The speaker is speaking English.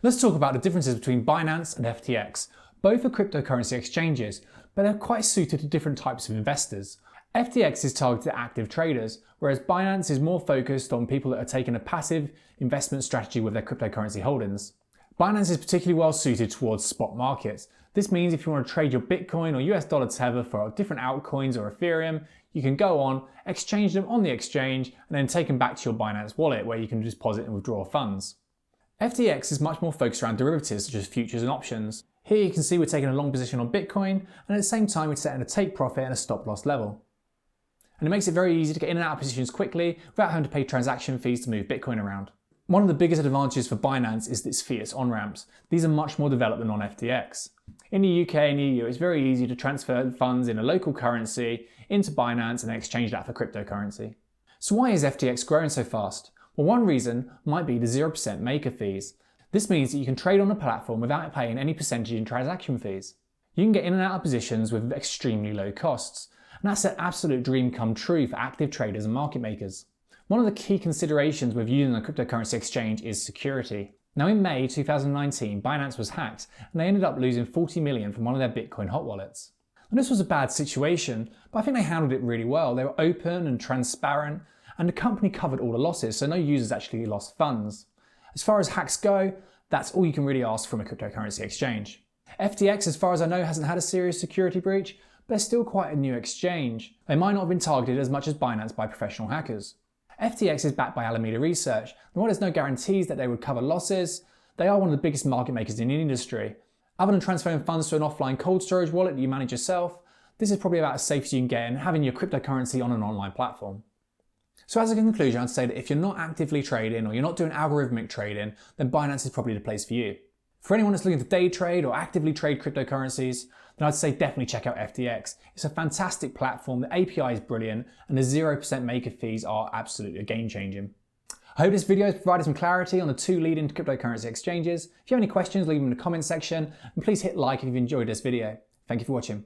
Let's talk about the differences between Binance and FTX. Both are cryptocurrency exchanges, but they're quite suited to different types of investors. FTX is targeted at active traders, whereas Binance is more focused on people that are taking a passive investment strategy with their cryptocurrency holdings. Binance is particularly well suited towards spot markets. This means if you want to trade your Bitcoin or US dollar tether for different altcoins or Ethereum, you can go on, exchange them on the exchange, and then take them back to your Binance wallet where you can deposit and withdraw funds. FTX is much more focused around derivatives such as futures and options. Here you can see we're taking a long position on Bitcoin, and at the same time we're setting a take profit and a stop loss level. And it makes it very easy to get in and out of positions quickly without having to pay transaction fees to move Bitcoin around. One of the biggest advantages for Binance is its FIAT On-Ramps. These are much more developed than on FTX. In the UK and EU, it's very easy to transfer funds in a local currency into Binance and then exchange that for cryptocurrency. So why is FTX growing so fast? Well, one reason might be the 0% maker fees. This means that you can trade on the platform without paying any percentage in transaction fees. You can get in and out of positions with extremely low costs. And that's an absolute dream come true for active traders and market makers. One of the key considerations with using a cryptocurrency exchange is security. Now in May 2019, Binance was hacked and they ended up losing 40 million from one of their Bitcoin hot wallets. And this was a bad situation, but I think they handled it really well. They were open and transparent, and the company covered all the losses, so no users actually lost funds. As far as hacks go, that's all you can really ask from a cryptocurrency exchange. FTX, as far as I know, hasn't had a serious security breach, but they're still quite a new exchange. They might not have been targeted as much as Binance by professional hackers. FTX is backed by Alameda Research, and while there's no guarantees that they would cover losses, they are one of the biggest market makers in the industry. Other than transferring funds to an offline cold storage wallet that you manage yourself, this is probably about as safe as you can get in having your cryptocurrency on an online platform. So as a conclusion, I'd say that if you're not actively trading or you're not doing algorithmic trading, then Binance is probably the place for you. For anyone that's looking to day trade or actively trade cryptocurrencies, then I'd say definitely check out FTX. It's a fantastic platform, the API is brilliant, and the 0% maker fees are absolutely game changing. I hope this video has provided some clarity on the two leading cryptocurrency exchanges. If you have any questions, leave them in the comment section, and please hit like if you've enjoyed this video. Thank you for watching.